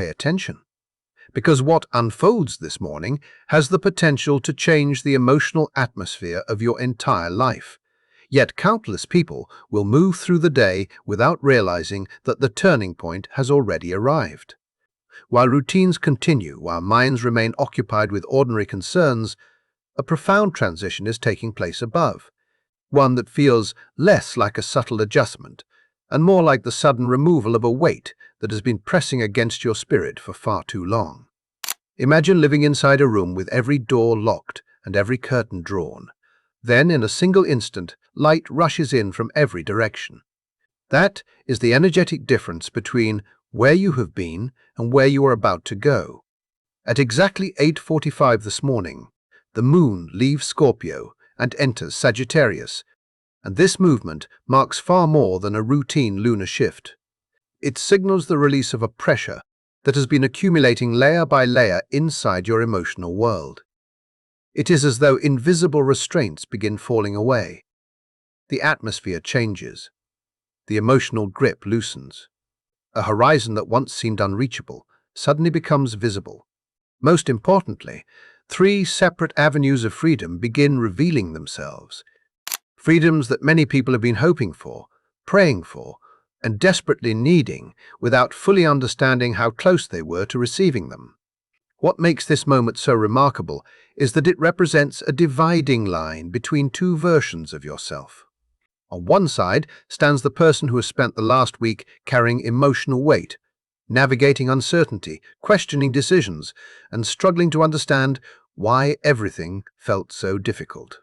pay attention. Because what unfolds this morning has the potential to change the emotional atmosphere of your entire life. Yet countless people will move through the day without realizing that the turning point has already arrived. While routines continue, while minds remain occupied with ordinary concerns, a profound transition is taking place above, one that feels less like a subtle adjustment and more like the sudden removal of a weight that has been pressing against your spirit for far too long. Imagine living inside a room with every door locked and every curtain drawn. Then, in a single instant, light rushes in from every direction. That is the energetic difference between where you have been and where you are about to go. At exactly 8:45 this morning, the moon leaves Scorpio and enters Sagittarius, and this movement marks far more than a routine lunar shift. It signals the release of a pressure that has been accumulating layer by layer inside your emotional world. It is as though invisible restraints begin falling away. The atmosphere changes. The emotional grip loosens. A horizon that once seemed unreachable suddenly becomes visible. Most importantly, 3 separate avenues of freedom begin revealing themselves. Freedoms that many people have been hoping for, praying for, and desperately needing without fully understanding how close they were to receiving them. What makes this moment so remarkable is that it represents a dividing line between 2 versions of yourself. On one side stands the person who has spent the last week carrying emotional weight, navigating uncertainty, questioning decisions, and struggling to understand why everything felt so difficult.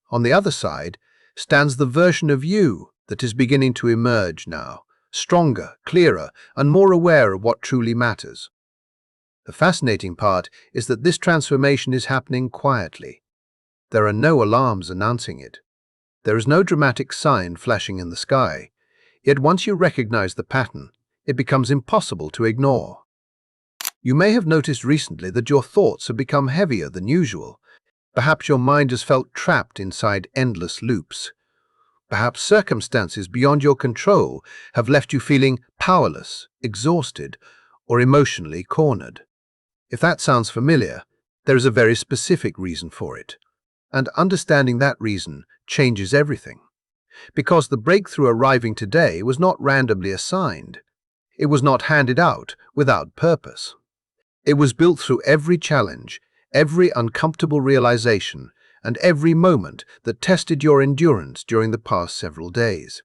On the other side stands the version of you that is beginning to emerge now, stronger, clearer, and more aware of what truly matters. The fascinating part is that this transformation is happening quietly. There are no alarms announcing it. There is no dramatic sign flashing in the sky. Yet once you recognize the pattern, it becomes impossible to ignore. You may have noticed recently that your thoughts have become heavier than usual. Perhaps your mind has felt trapped inside endless loops. Perhaps circumstances beyond your control have left you feeling powerless, exhausted, or emotionally cornered. If that sounds familiar, there is a very specific reason for it. And understanding that reason changes everything. Because the breakthrough arriving today was not randomly assigned. It was not handed out without purpose. It was built through every challenge, every uncomfortable realization, and every moment that tested your endurance during the past several days.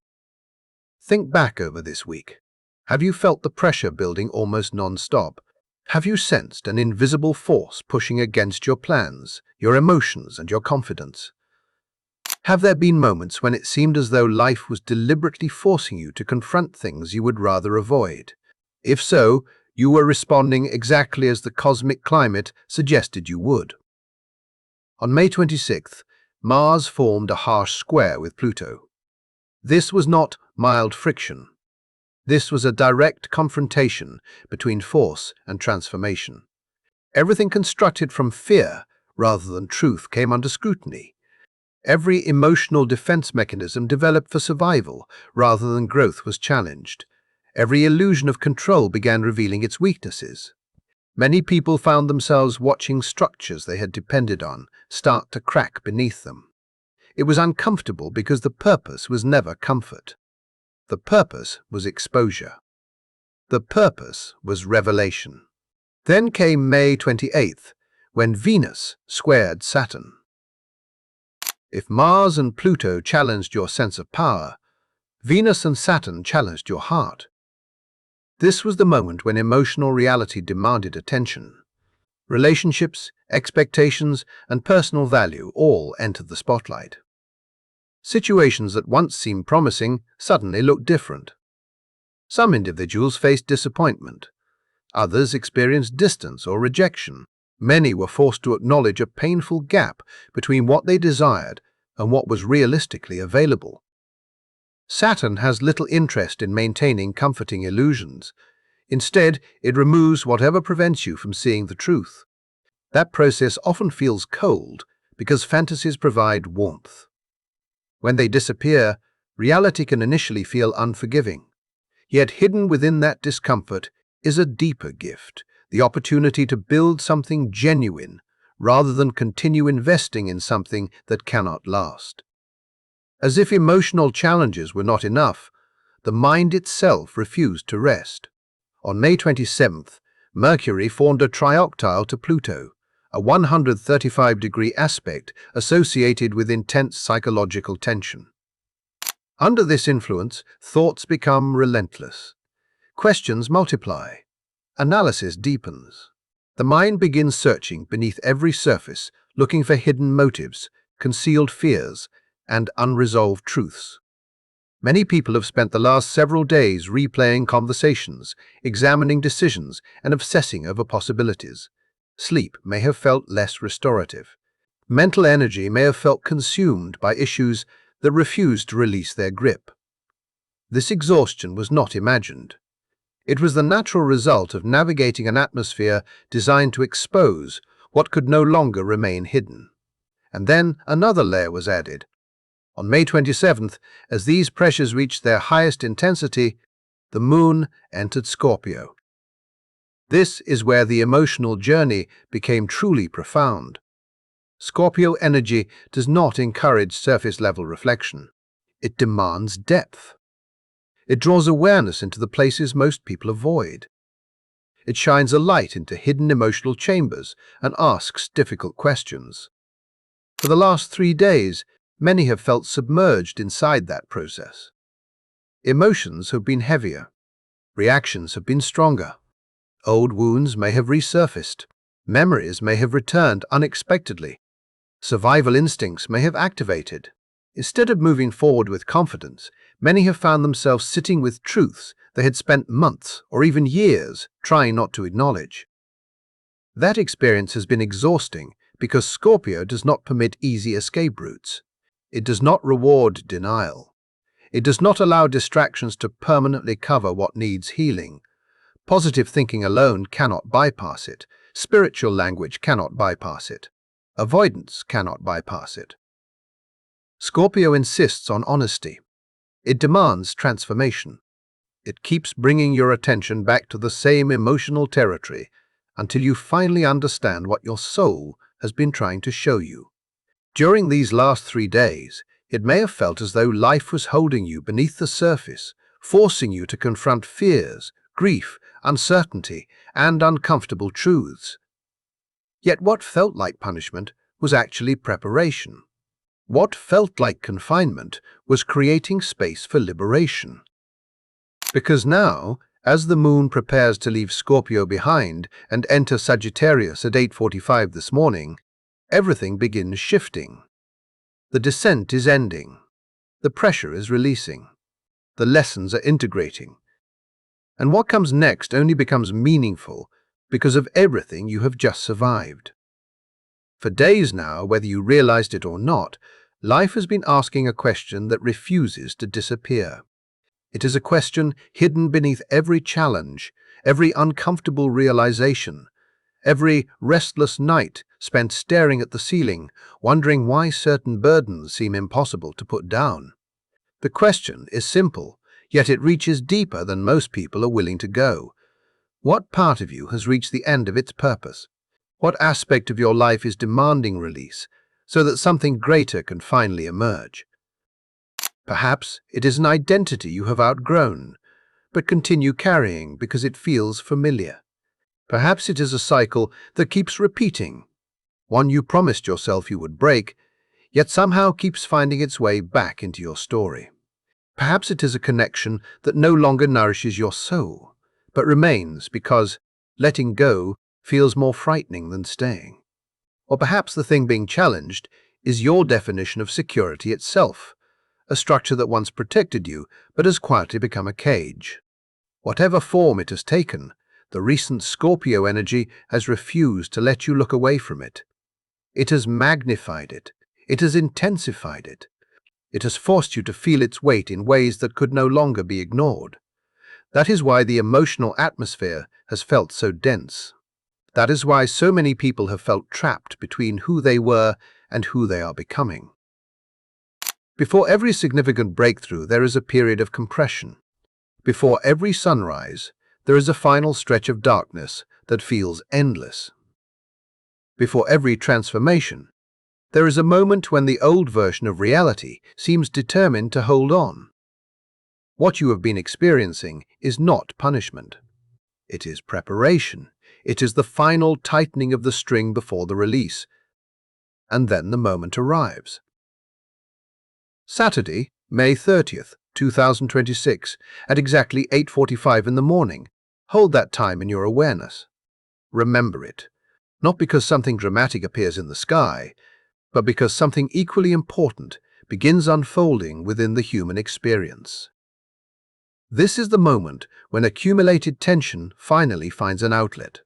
Think back over this week. Have you felt the pressure building almost non-stop? Have you sensed an invisible force pushing against your plans, your emotions, and your confidence? Have there been moments when it seemed as though life was deliberately forcing you to confront things you would rather avoid? If so, you were responding exactly as the cosmic climate suggested you would. On May 26th, Mars formed a harsh square with Pluto. This was not mild friction. This was a direct confrontation between force and transformation. Everything constructed from fear rather than truth came under scrutiny. Every emotional defense mechanism developed for survival rather than growth was challenged. Every illusion of control began revealing its weaknesses. Many people found themselves watching structures they had depended on start to crack beneath them. It was uncomfortable because the purpose was never comfort. The purpose was exposure. The purpose was revelation. Then came May 28th, when Venus squared Saturn. If Mars and Pluto challenged your sense of power, Venus and Saturn challenged your heart. This was the moment when emotional reality demanded attention. Relationships, expectations, and personal value all entered the spotlight. Situations that once seemed promising suddenly looked different. Some individuals faced disappointment. Others experienced distance or rejection. Many were forced to acknowledge a painful gap between what they desired and what was realistically available. Saturn has little interest in maintaining comforting illusions. Instead, it removes whatever prevents you from seeing the truth. That process often feels cold because fantasies provide warmth. When they disappear, reality can initially feel unforgiving. Yet hidden within that discomfort is a deeper gift, the opportunity to build something genuine rather than continue investing in something that cannot last. As if emotional challenges were not enough, the mind itself refused to rest. On May 27th, Mercury formed a trioctile to Pluto, a 135-degree aspect associated with intense psychological tension. Under this influence, thoughts become relentless. Questions multiply. Analysis deepens. The mind begins searching beneath every surface, looking for hidden motives, concealed fears, and unresolved truths. Many people have spent the last several days replaying conversations, examining decisions, and obsessing over possibilities. Sleep may have felt less restorative. Mental energy may have felt consumed by issues that refused to release their grip. This exhaustion was not imagined. It was the natural result of navigating an atmosphere designed to expose what could no longer remain hidden. And then another layer was added. On May 27th, as these pressures reached their highest intensity, the Moon entered Scorpio. This is where the emotional journey became truly profound. Scorpio energy does not encourage surface-level reflection. It demands depth. It draws awareness into the places most people avoid. It shines a light into hidden emotional chambers and asks difficult questions. For the last 3 days, many have felt submerged inside that process. Emotions have been heavier. Reactions have been stronger. Old wounds may have resurfaced. Memories may have returned unexpectedly. Survival instincts may have activated. Instead of moving forward with confidence, many have found themselves sitting with truths they had spent months or even years trying not to acknowledge. That experience has been exhausting because Scorpio does not permit easy escape routes. It does not reward denial. It does not allow distractions to permanently cover what needs healing. Positive thinking alone cannot bypass it. Spiritual language cannot bypass it. Avoidance cannot bypass it. Scorpio insists on honesty. It demands transformation. It keeps bringing your attention back to the same emotional territory until you finally understand what your soul has been trying to show you. During these last 3 days, it may have felt as though life was holding you beneath the surface, forcing you to confront fears, grief, uncertainty, and uncomfortable truths. Yet what felt like punishment was actually preparation. What felt like confinement was creating space for liberation. Because now, as the Moon prepares to leave Scorpio behind and enter Sagittarius at 8:45 this morning, everything begins shifting. The descent is ending. The pressure is releasing. The lessons are integrating. And what comes next only becomes meaningful because of everything you have just survived. For days now, whether you realized it or not, life has been asking a question that refuses to disappear. It is a question hidden beneath every challenge, every uncomfortable realization, every restless night spent staring at the ceiling, wondering why certain burdens seem impossible to put down. The question is simple, yet it reaches deeper than most people are willing to go. What part of you has reached the end of its purpose? What aspect of your life is demanding release so that something greater can finally emerge? Perhaps it is an identity you have outgrown, but continue carrying because it feels familiar. Perhaps it is a cycle that keeps repeating, one you promised yourself you would break, yet somehow keeps finding its way back into your story. Perhaps it is a connection that no longer nourishes your soul, but remains because letting go feels more frightening than staying. Or perhaps the thing being challenged is your definition of security itself, a structure that once protected you but has quietly become a cage. Whatever form it has taken, the recent Scorpio energy has refused to let you look away from it. It has magnified it. It has intensified it. It has forced you to feel its weight in ways that could no longer be ignored. That is why the emotional atmosphere has felt so dense. That is why so many people have felt trapped between who they were and who they are becoming. Before every significant breakthrough, there is a period of compression. Before every sunrise, there is a final stretch of darkness that feels endless. Before every transformation, there is a moment when the old version of reality seems determined to hold on. What you have been experiencing is not punishment. It is preparation. It is the final tightening of the string before the release. And then the moment arrives. Saturday, May 30th, 2026, at exactly 8:45 in the morning. Hold that time in your awareness. Remember it, not because something dramatic appears in the sky, but because something equally important begins unfolding within the human experience. This is the moment when accumulated tension finally finds an outlet.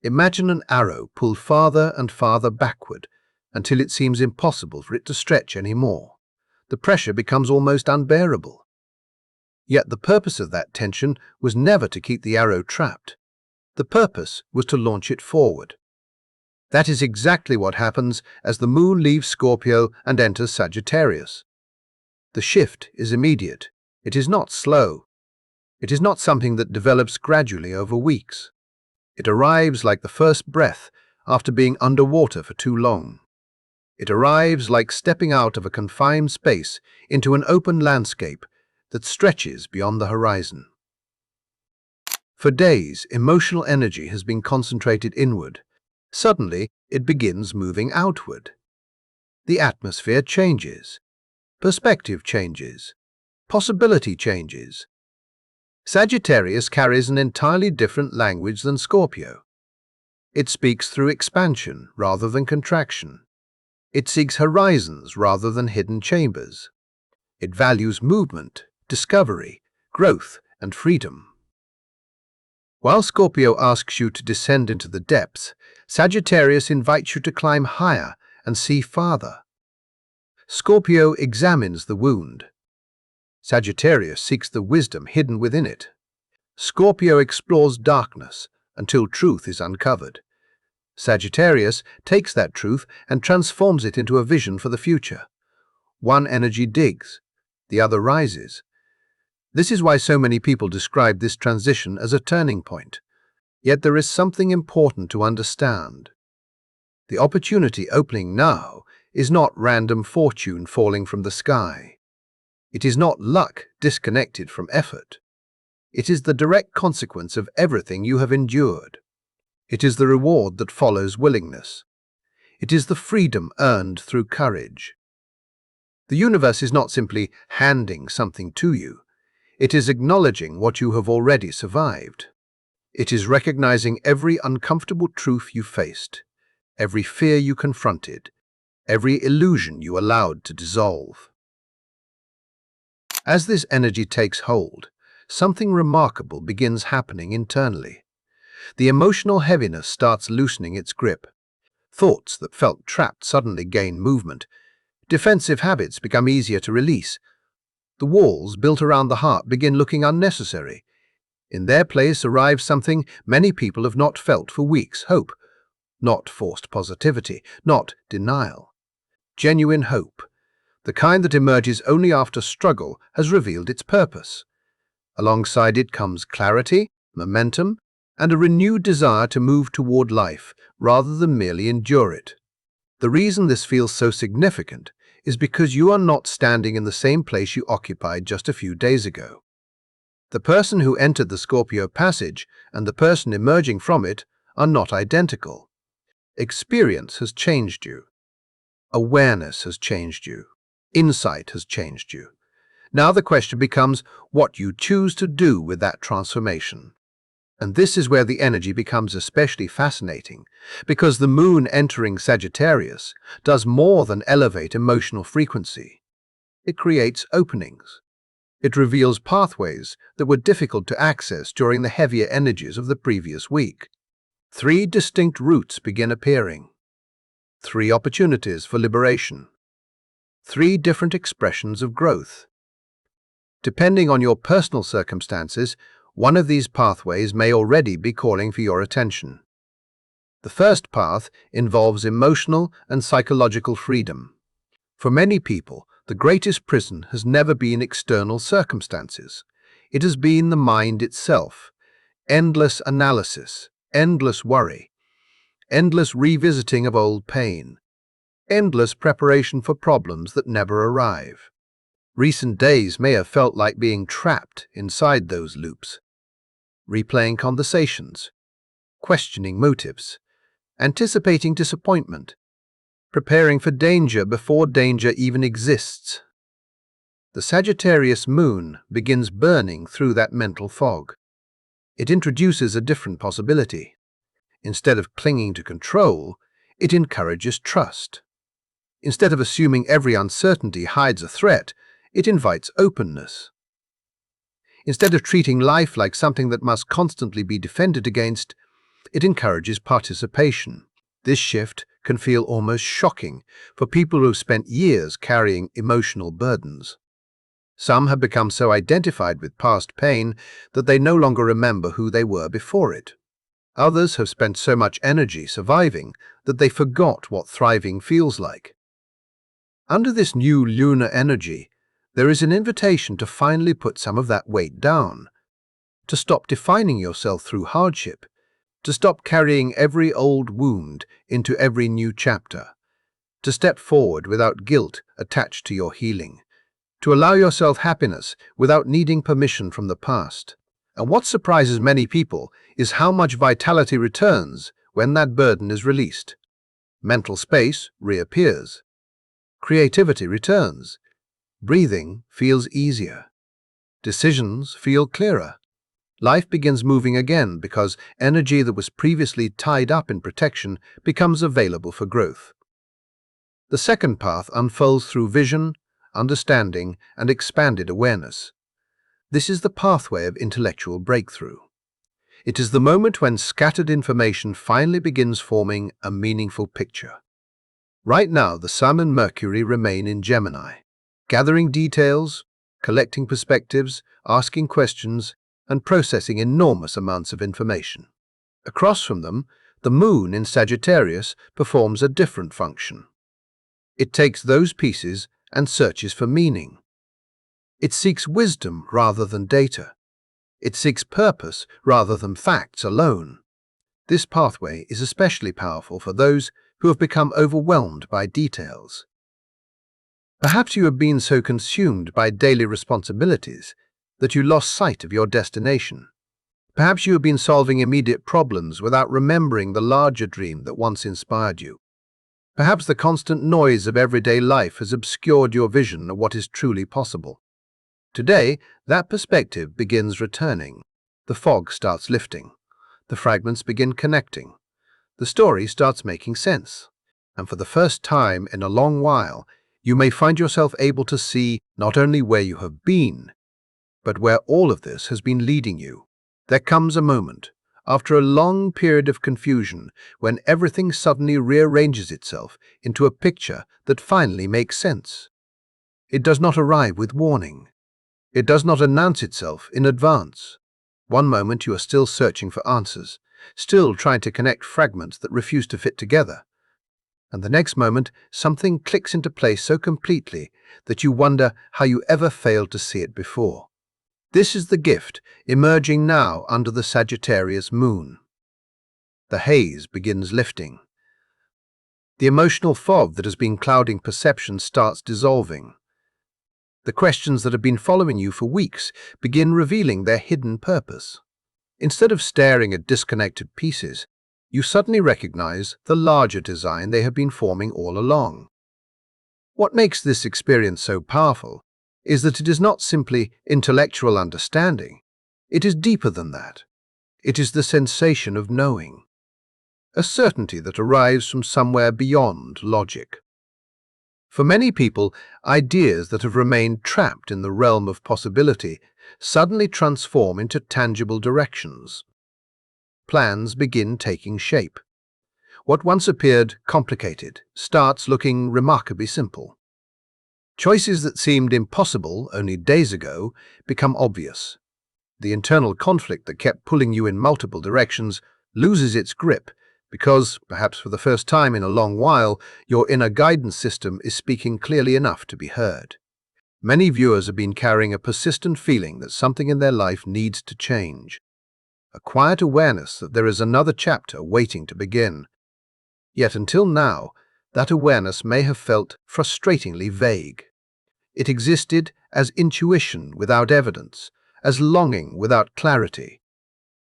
Imagine an arrow pulled farther and farther backward until it seems impossible for it to stretch anymore. The pressure becomes almost unbearable. Yet the purpose of that tension was never to keep the arrow trapped. The purpose was to launch it forward. That is exactly what happens as the moon leaves Scorpio and enters Sagittarius. The shift is immediate. It is not slow. It is not something that develops gradually over weeks. It arrives like the first breath after being underwater for too long. It arrives like stepping out of a confined space into an open landscape that stretches beyond the horizon. For days, emotional energy has been concentrated inward. Suddenly, it begins moving outward. The atmosphere changes. Perspective changes. Possibility changes. Sagittarius carries an entirely different language than Scorpio. It speaks through expansion rather than contraction. It seeks horizons rather than hidden chambers. It values movement, discovery, growth, and freedom. While Scorpio asks you to descend into the depths, Sagittarius invites you to climb higher and see farther. Scorpio examines the wound. Sagittarius seeks the wisdom hidden within it. Scorpio explores darkness until truth is uncovered. Sagittarius takes that truth and transforms it into a vision for the future. One energy digs, the other rises. This is why so many people describe this transition as a turning point. Yet there is something important to understand. The opportunity opening now is not random fortune falling from the sky. It is not luck disconnected from effort. It is the direct consequence of everything you have endured. It is the reward that follows willingness. It is the freedom earned through courage. The universe is not simply handing something to you. It is acknowledging what you have already survived. It is recognizing every uncomfortable truth you faced, every fear you confronted, every illusion you allowed to dissolve. As this energy takes hold, something remarkable begins happening internally. The emotional heaviness starts loosening its grip. Thoughts that felt trapped suddenly gain movement. Defensive habits become easier to release. The walls built around the heart begin looking unnecessary. In their place arrives something many people have not felt for weeks: hope. Not forced positivity, not denial. Genuine hope, the kind that emerges only after struggle has revealed its purpose. Alongside it comes clarity, momentum, and a renewed desire to move toward life rather than merely endure it. The reason this feels so significant is because you are not standing in the same place you occupied just a few days ago. The person who entered the Scorpio passage and the person emerging from it are not identical. Experience has changed you. Awareness has changed you. Insight has changed you. Now the question becomes what you choose to do with that transformation. And this is where the energy becomes especially fascinating, because the moon entering Sagittarius does more than elevate emotional frequency. It creates openings. It reveals pathways that were difficult to access during the heavier energies of the previous week. 3 distinct routes begin appearing. 3 opportunities for liberation. 3 different expressions of growth. Depending on your personal circumstances, one of these pathways may already be calling for your attention. The first path involves emotional and psychological freedom. For many people, the greatest prison has never been external circumstances. It has been the mind itself. Endless analysis, endless worry, endless revisiting of old pain, endless preparation for problems that never arrive. Recent days may have felt like being trapped inside those loops, replaying conversations, questioning motives, anticipating disappointment, preparing for danger before danger even exists. The Sagittarius Moon begins burning through that mental fog. It introduces a different possibility. Instead of clinging to control, it encourages trust. Instead of assuming every uncertainty hides a threat, it invites openness. Instead of treating life like something that must constantly be defended against, it encourages participation. This shift can feel almost shocking for people who have spent years carrying emotional burdens. Some have become so identified with past pain that they no longer remember who they were before it. Others have spent so much energy surviving that they forgot what thriving feels like. Under this new lunar energy, there is an invitation to finally put some of that weight down, to stop defining yourself through hardship, to stop carrying every old wound into every new chapter, to step forward without guilt attached to your healing, to allow yourself happiness without needing permission from the past. And what surprises many people is how much vitality returns when that burden is released. Mental space reappears. Creativity returns. Breathing feels easier. Decisions feel clearer. Life begins moving again because energy that was previously tied up in protection becomes available for growth. The second path unfolds through vision, understanding, and expanded awareness. This is the pathway of intellectual breakthrough. It is the moment when scattered information finally begins forming a meaningful picture. Right now, the Sun and Mercury remain in Gemini, gathering details, collecting perspectives, asking questions, and processing enormous amounts of information. Across from them, the Moon in Sagittarius performs a different function. It takes those pieces and searches for meaning. It seeks wisdom rather than data. It seeks purpose rather than facts alone. This pathway is especially powerful for those who have become overwhelmed by details. Perhaps you have been so consumed by daily responsibilities that you lost sight of your destination. Perhaps you have been solving immediate problems without remembering the larger dream that once inspired you. Perhaps the constant noise of everyday life has obscured your vision of what is truly possible. Today, that perspective begins returning. The fog starts lifting. The fragments begin connecting. The story starts making sense. And for the first time in a long while, you may find yourself able to see not only where you have been, but where all of this has been leading you. There comes a moment, after a long period of confusion, when everything suddenly rearranges itself into a picture that finally makes sense. It does not arrive with warning. It does not announce itself in advance. One moment you are still searching for answers, still trying to connect fragments that refuse to fit together. And the next moment, something clicks into place so completely that you wonder how you ever failed to see it before. This is the gift emerging now under the Sagittarius Moon. The haze begins lifting. The emotional fog that has been clouding perception starts dissolving. The questions that have been following you for weeks begin revealing their hidden purpose. Instead of staring at disconnected pieces, you suddenly recognize the larger design they have been forming all along. What makes this experience so powerful is that it is not simply intellectual understanding. It is deeper than that. It is the sensation of knowing, a certainty that arrives from somewhere beyond logic. For many people, ideas that have remained trapped in the realm of possibility suddenly transform into tangible directions. Plans begin taking shape. What once appeared complicated starts looking remarkably simple. Choices that seemed impossible only days ago become obvious. The internal conflict that kept pulling you in multiple directions loses its grip because, perhaps for the first time in a long while, your inner guidance system is speaking clearly enough to be heard. Many viewers have been carrying a persistent feeling that something in their life needs to change. a quiet awareness that there is another chapter waiting to begin. Yet until now, that awareness may have felt frustratingly vague. It existed as intuition without evidence, as longing without clarity.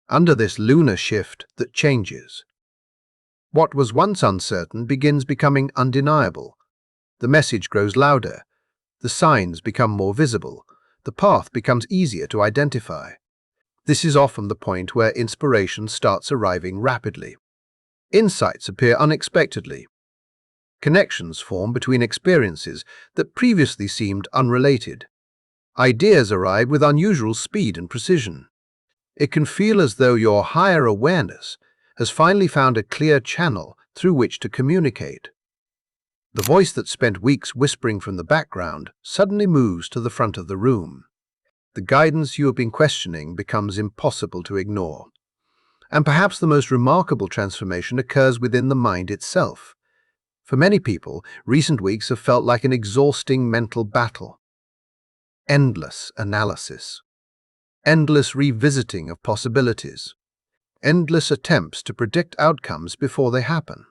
Under this lunar shift that changes, what was once uncertain begins becoming undeniable. The message grows louder, the signs become more visible, the path becomes easier to identify. This is often the point where inspiration starts arriving rapidly. Insights appear unexpectedly. Connections form between experiences that previously seemed unrelated. Ideas arrive with unusual speed and precision. It can feel as though your higher awareness has finally found a clear channel through which to communicate. The voice that spent weeks whispering from the background suddenly moves to the front of the room. The guidance you have been questioning becomes impossible to ignore. And perhaps the most remarkable transformation occurs within the mind itself. For many people, recent weeks have felt like an exhausting mental battle. Endless analysis, endless revisiting of possibilities, endless attempts to predict outcomes before they happen.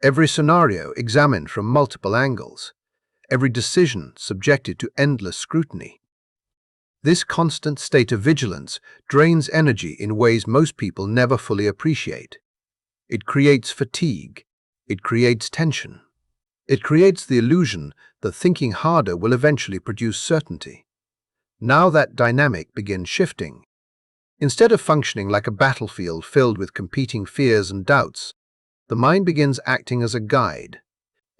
Every scenario examined from multiple angles, every decision subjected to endless scrutiny. This constant state of vigilance drains energy in ways most people never fully appreciate. It creates fatigue. It creates tension. It creates the illusion that thinking harder will eventually produce certainty. Now that dynamic begins shifting. Instead of functioning like a battlefield filled with competing fears and doubts, the mind begins acting as a guide.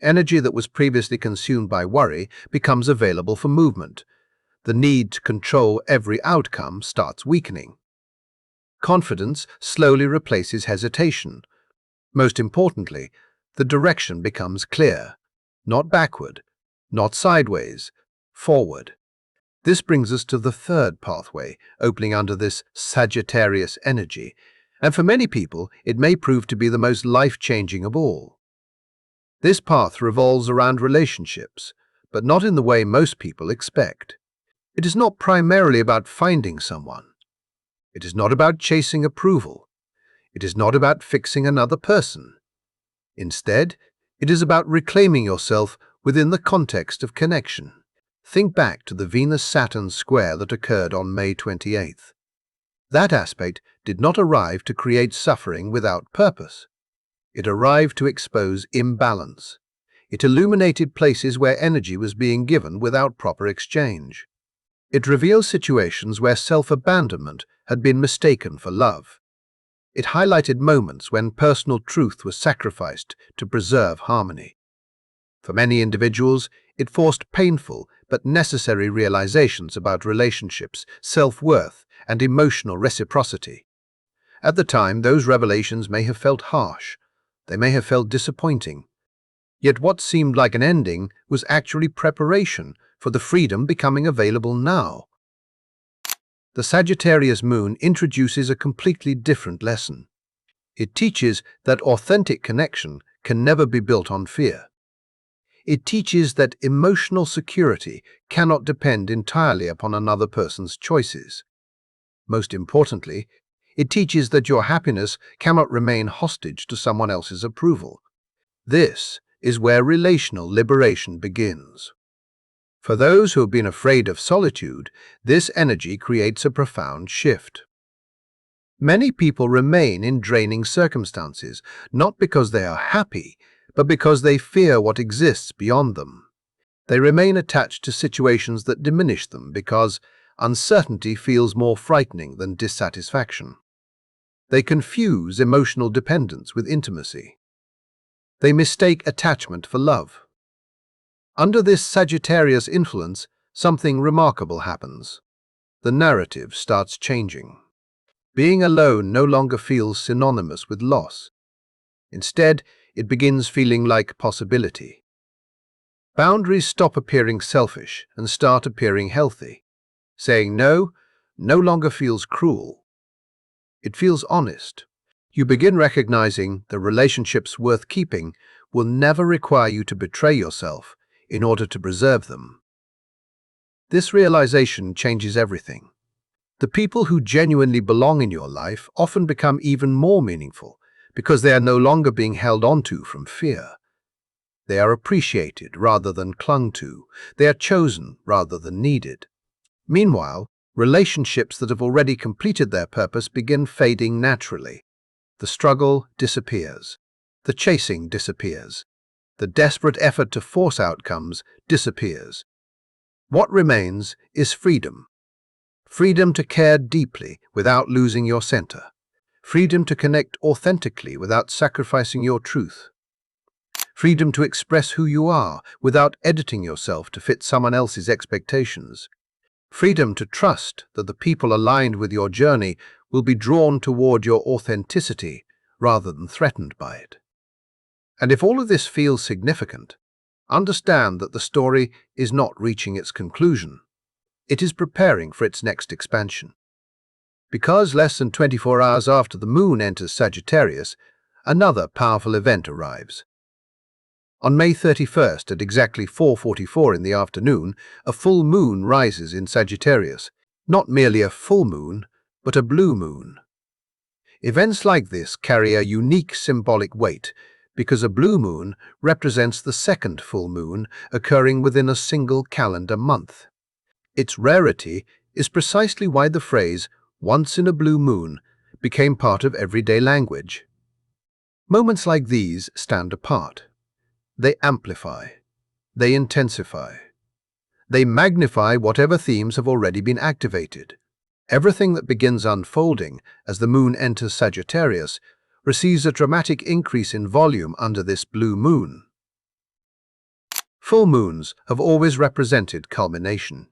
Energy that was previously consumed by worry becomes available for movement. The need to control every outcome starts weakening. Confidence slowly replaces hesitation. Most importantly, the direction becomes clear. Not backward, not sideways, forward. This brings us to the third pathway, opening under this Sagittarius energy, and for many people, it may prove to be the most life-changing of all. This path revolves around relationships, but not in the way most people expect. It is not primarily about finding someone. It is not about chasing approval. It is not about fixing another person. Instead, it is about reclaiming yourself within the context of connection. Think back to the Venus-Saturn square that occurred on May 28th. That aspect did not arrive to create suffering without purpose. It arrived to expose imbalance. It illuminated places where energy was being given without proper exchange. It revealed situations where self-abandonment had been mistaken for love. It highlighted moments when personal truth was sacrificed to preserve harmony. For many individuals, it forced painful but necessary realizations about relationships, self-worth, and emotional reciprocity. At the time, those revelations may have felt harsh. They may have felt disappointing. Yet what seemed like an ending was actually preparation for the freedom becoming available now. The Sagittarius Moon introduces a completely different lesson. It teaches that authentic connection can never be built on fear. It teaches that emotional security cannot depend entirely upon another person's choices. Most importantly, it teaches that your happiness cannot remain hostage to someone else's approval. This is where relational liberation begins. For those who have been afraid of solitude, this energy creates a profound shift. Many people remain in draining circumstances, not because they are happy, but because they fear what exists beyond them. They remain attached to situations that diminish them because uncertainty feels more frightening than dissatisfaction. They confuse emotional dependence with intimacy. They mistake attachment for love. Under this Sagittarius influence, something remarkable happens. The narrative starts changing. Being alone no longer feels synonymous with loss. Instead, it begins feeling like possibility. Boundaries stop appearing selfish and start appearing healthy. Saying no longer feels cruel. It feels honest. You begin recognizing that relationships worth keeping will never require you to betray yourself in order to preserve them. This realization changes everything. The people who genuinely belong in your life often become even more meaningful because they are no longer being held onto from fear. They are appreciated rather than clung to. They are chosen rather than needed. Meanwhile, relationships that have already completed their purpose begin fading naturally. The struggle disappears. The chasing disappears. The desperate effort to force outcomes disappears. What remains is freedom. Freedom to care deeply without losing your center. Freedom to connect authentically without sacrificing your truth. Freedom to express who you are without editing yourself to fit someone else's expectations. Freedom to trust that the people aligned with your journey will be drawn toward your authenticity rather than threatened by it. And if all of this feels significant, understand that the story is not reaching its conclusion. It is preparing for its next expansion. Because less than 24 hours after the moon enters Sagittarius, another powerful event arrives. On May 31st at exactly 4:44 in the afternoon, a full moon rises in Sagittarius. Not merely a full moon, but a blue moon. Events like this carry a unique symbolic weight because a blue moon represents the second full moon occurring within a single calendar month. Its rarity is precisely why the phrase, "once in a blue moon," became part of everyday language. Moments like these stand apart. They amplify. They intensify. They magnify whatever themes have already been activated. Everything that begins unfolding as the moon enters Sagittarius receives a dramatic increase in volume under this blue moon. Full moons have always represented culmination.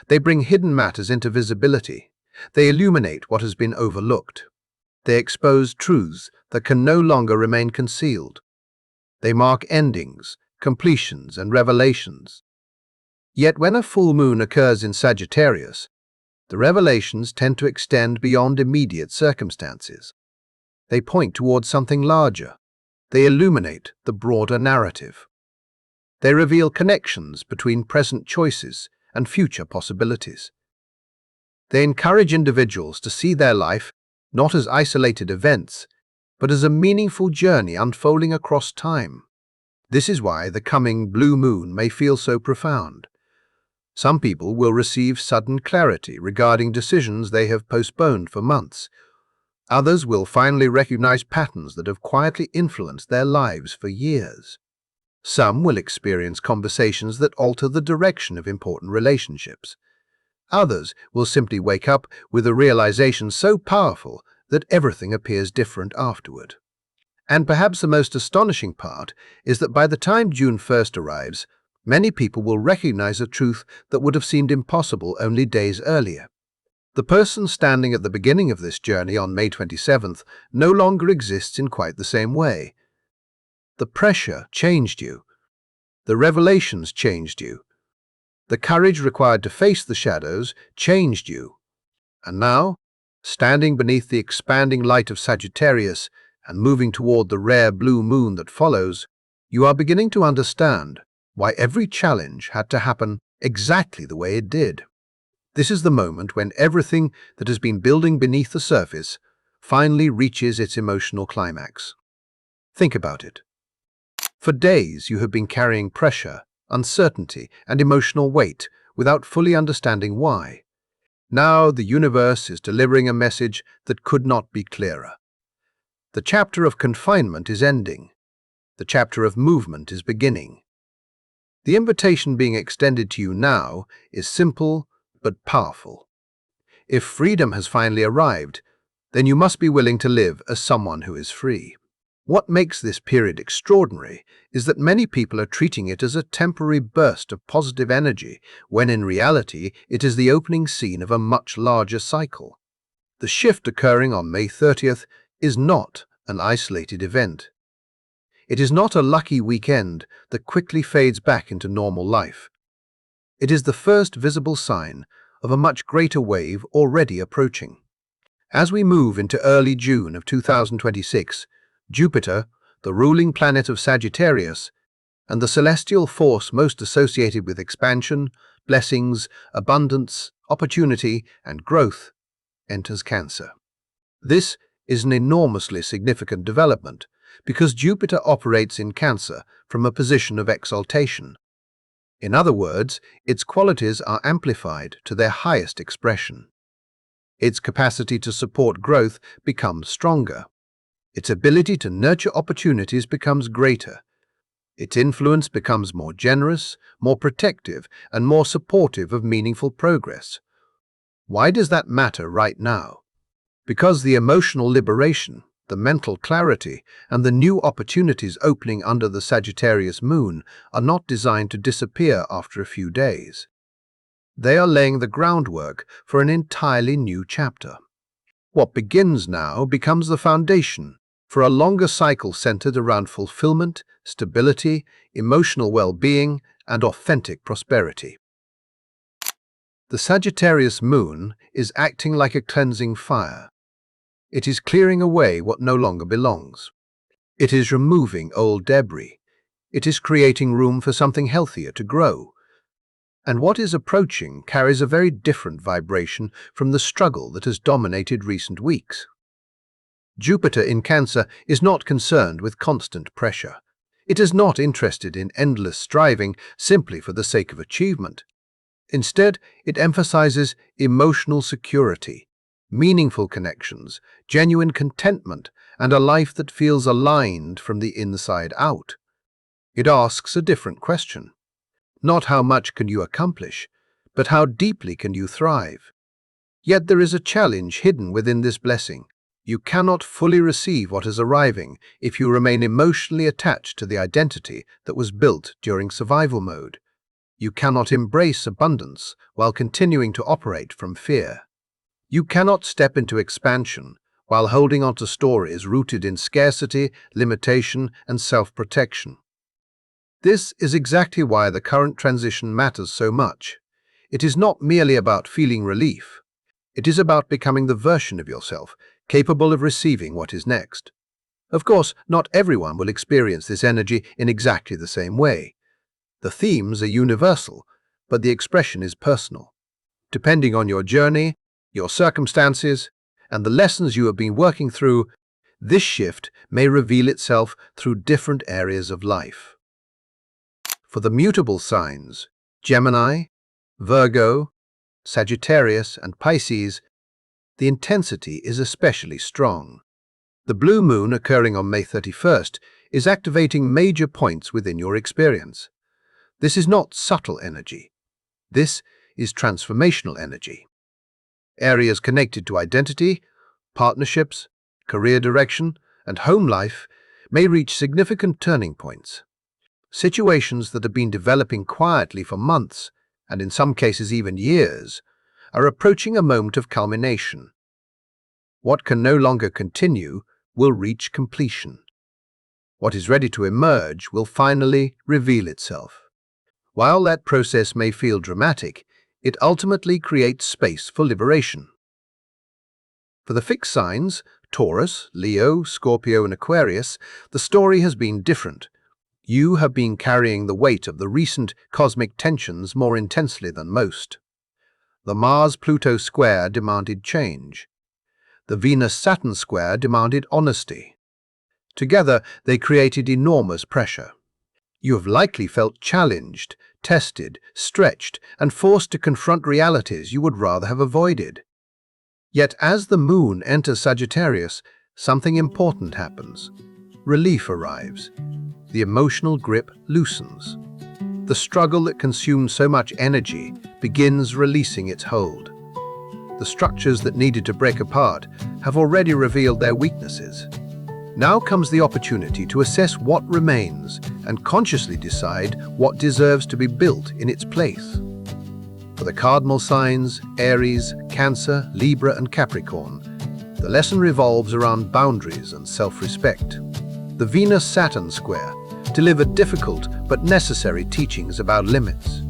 They bring hidden matters into visibility. They illuminate what has been overlooked. They expose truths that can no longer remain concealed. They mark endings, completions, and revelations. Yet when a full moon occurs in Sagittarius, the revelations tend to extend beyond immediate circumstances. They point towards something larger. They illuminate the broader narrative. They reveal connections between present choices and future possibilities. They encourage individuals to see their life not as isolated events, but as a meaningful journey unfolding across time. This is why the coming blue moon may feel so profound. Some people will receive sudden clarity regarding decisions they have postponed for months. Others will finally recognize patterns that have quietly influenced their lives for years. Some will experience conversations that alter the direction of important relationships. Others will simply wake up with a realization so powerful that everything appears different afterward. And perhaps the most astonishing part is that by the time June 1st arrives, many people will recognize a truth that would have seemed impossible only days earlier. The person standing at the beginning of this journey on May 27th no longer exists in quite the same way. The pressure changed you. The revelations changed you. The courage required to face the shadows changed you. And now, standing beneath the expanding light of Sagittarius and moving toward the rare blue moon that follows, you are beginning to understand why every challenge had to happen exactly the way it did. This is the moment when everything that has been building beneath the surface finally reaches its emotional climax. Think about it. For days you have been carrying pressure, uncertainty, and emotional weight without fully understanding why. Now the universe is delivering a message that could not be clearer. The chapter of confinement is ending. The chapter of movement is beginning. The invitation being extended to you now is simple but powerful. If freedom has finally arrived, then you must be willing to live as someone who is free. What makes this period extraordinary is that many people are treating it as a temporary burst of positive energy, when in reality it is the opening scene of a much larger cycle. The shift occurring on May 30th is not an isolated event. It is not a lucky weekend that quickly fades back into normal life. It is the first visible sign of a much greater wave already approaching. As we move into early June of 2026, Jupiter, the ruling planet of Sagittarius, and the celestial force most associated with expansion, blessings, abundance, opportunity, and growth, enters Cancer. This is an enormously significant development because Jupiter operates in Cancer from a position of exaltation. In other words, its qualities are amplified to their highest expression. Its capacity to support growth becomes stronger. Its ability to nurture opportunities becomes greater. Its influence becomes more generous, more protective, and more supportive of meaningful progress. Why does that matter right now? Because the emotional liberation, the mental clarity, and the new opportunities opening under the Sagittarius Moon are not designed to disappear after a few days. They are laying the groundwork for an entirely new chapter. What begins now becomes the foundation for a longer cycle centered around fulfillment, stability, emotional well-being, and authentic prosperity. The Sagittarius Moon is acting like a cleansing fire. It is clearing away what no longer belongs. It is removing old debris. It is creating room for something healthier to grow. And what is approaching carries a very different vibration from the struggle that has dominated recent weeks. Jupiter in Cancer is not concerned with constant pressure. It is not interested in endless striving simply for the sake of achievement. Instead, it emphasizes emotional security, meaningful connections, genuine contentment, and a life that feels aligned from the inside out. It asks a different question. Not how much can you accomplish, but how deeply can you thrive? Yet there is a challenge hidden within this blessing. You cannot fully receive what is arriving if you remain emotionally attached to the identity that was built during survival mode. You cannot embrace abundance while continuing to operate from fear. You cannot step into expansion while holding on to stories rooted in scarcity, limitation, and self-protection. This is exactly why the current transition matters so much. It is not merely about feeling relief. It is about becoming the version of yourself capable of receiving what is next. Of course, not everyone will experience this energy in exactly the same way. The themes are universal, but the expression is personal. Depending on your journey, your circumstances, and the lessons you have been working through, this shift may reveal itself through different areas of life. For the mutable signs, Gemini, Virgo, Sagittarius, and Pisces, the intensity is especially strong. The blue moon occurring on May 31st is activating major points within your experience. This is not subtle energy. This is transformational energy. Areas connected to identity, partnerships, career direction, and home life may reach significant turning points. Situations that have been developing quietly for months, and in some cases even years, are approaching a moment of culmination. What can no longer continue will reach completion. What is ready to emerge will finally reveal itself. While that process may feel dramatic, it ultimately creates space for liberation. For the fixed signs, Taurus, Leo, Scorpio, and Aquarius, the story has been different. You have been carrying the weight of the recent cosmic tensions more intensely than most. The Mars-Pluto square demanded change. The Venus-Saturn square demanded honesty. Together, they created enormous pressure. You have likely felt challenged, tested, stretched, and forced to confront realities you would rather have avoided. Yet as the moon enters Sagittarius, something important happens. Relief arrives. The emotional grip loosens. The struggle that consumed so much energy begins releasing its hold. The structures that needed to break apart have already revealed their weaknesses. Now comes the opportunity to assess what remains and consciously decide what deserves to be built in its place. For the cardinal signs, Aries, Cancer, Libra, and Capricorn, the lesson revolves around boundaries and self-respect. The Venus-Saturn square delivered difficult but necessary teachings about limits.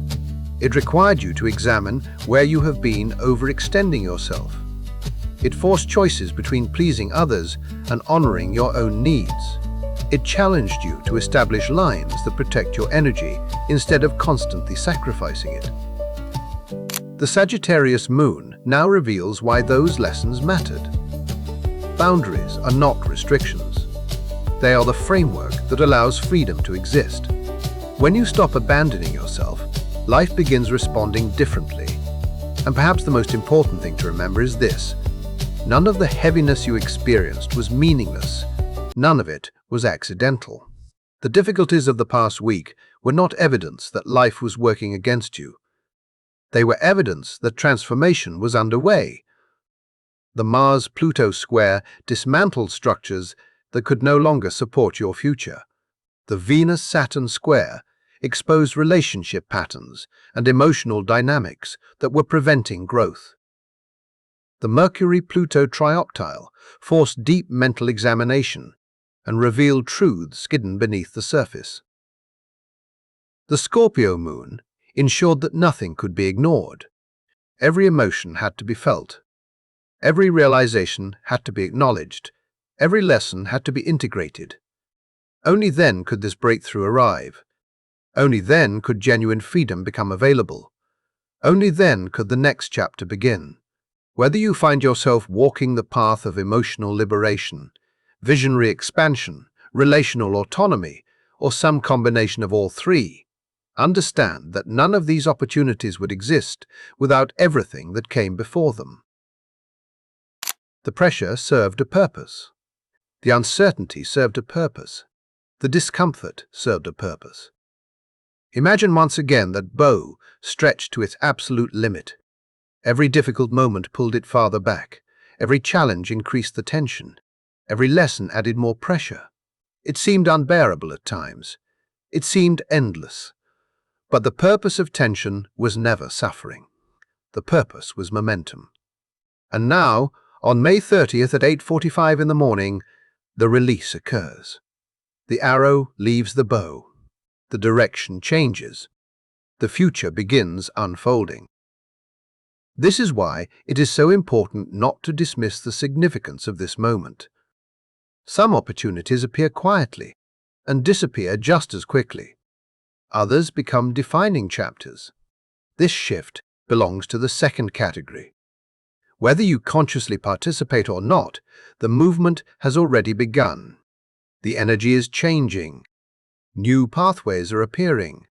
It required you to examine where you have been overextending yourself. It forced choices between pleasing others and honoring your own needs. It challenged you to establish lines that protect your energy instead of constantly sacrificing it. The Sagittarius Moon now reveals why those lessons mattered. Boundaries are not restrictions. They are the framework that allows freedom to exist. When you stop abandoning yourself, life begins responding differently. And perhaps the most important thing to remember is this: none of the heaviness you experienced was meaningless. None of it was accidental. The difficulties of the past week were not evidence that life was working against you. They were evidence that transformation was underway. The Mars-Pluto square dismantled structures that could no longer support your future. The Venus-Saturn square exposed relationship patterns and emotional dynamics that were preventing growth. The Mercury-Pluto trioptile forced deep mental examination and revealed truths hidden beneath the surface. The Scorpio moon ensured that nothing could be ignored. Every emotion had to be felt. Every realization had to be acknowledged. Every lesson had to be integrated. Only then could this breakthrough arrive. Only then could genuine freedom become available. Only then could the next chapter begin. Whether you find yourself walking the path of emotional liberation, visionary expansion, relational autonomy, or some combination of all three, understand that none of these opportunities would exist without everything that came before them. The pressure served a purpose. The uncertainty served a purpose. The discomfort served a purpose. Imagine once again that bow stretched to its absolute limit. Every difficult moment pulled it farther back. Every challenge increased the tension. Every lesson added more pressure. It seemed unbearable at times. It seemed endless. But the purpose of tension was never suffering. The purpose was momentum. And now, on May 30th at 8:45 in the morning, the release occurs. The arrow leaves the bow. The direction changes. The future begins unfolding. This is why it is so important not to dismiss the significance of this moment. Some opportunities appear quietly and disappear just as quickly. Others become defining chapters. This shift belongs to the second category. Whether you consciously participate or not, the movement has already begun. The energy is changing. New pathways are appearing.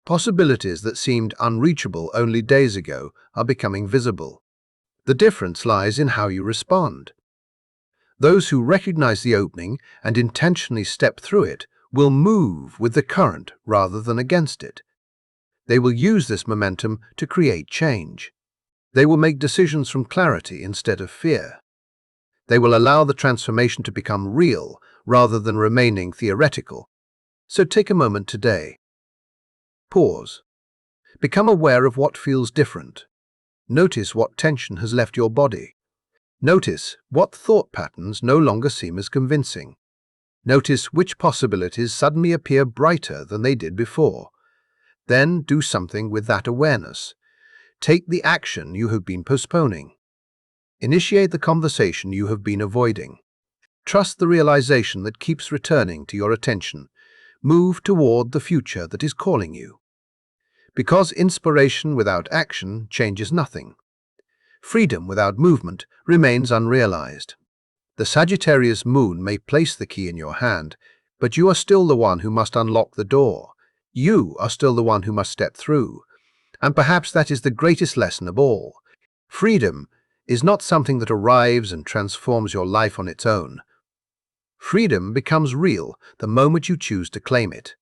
Possibilities that seemed unreachable only days ago are becoming visible. The difference lies in how you respond. Those who recognize the opening and intentionally step through it will move with the current rather than against it. They will use this momentum to create change. They will make decisions from clarity instead of fear. They will allow the transformation to become real rather than remaining theoretical. So take a moment today. Pause. Become aware of what feels different. Notice what tension has left your body. Notice what thought patterns no longer seem as convincing. Notice which possibilities suddenly appear brighter than they did before. Then do something with that awareness. Take the action you have been postponing. Initiate the conversation you have been avoiding. Trust the realization that keeps returning to your attention. Move toward the future that is calling you. Because inspiration without action changes nothing. Freedom without movement remains unrealized. The Sagittarius Moon may place the key in your hand, but you are still the one who must unlock the door. You are still the one who must step through. And perhaps that is the greatest lesson of all. Freedom is not something that arrives and transforms your life on its own. Freedom becomes real the moment you choose to claim it.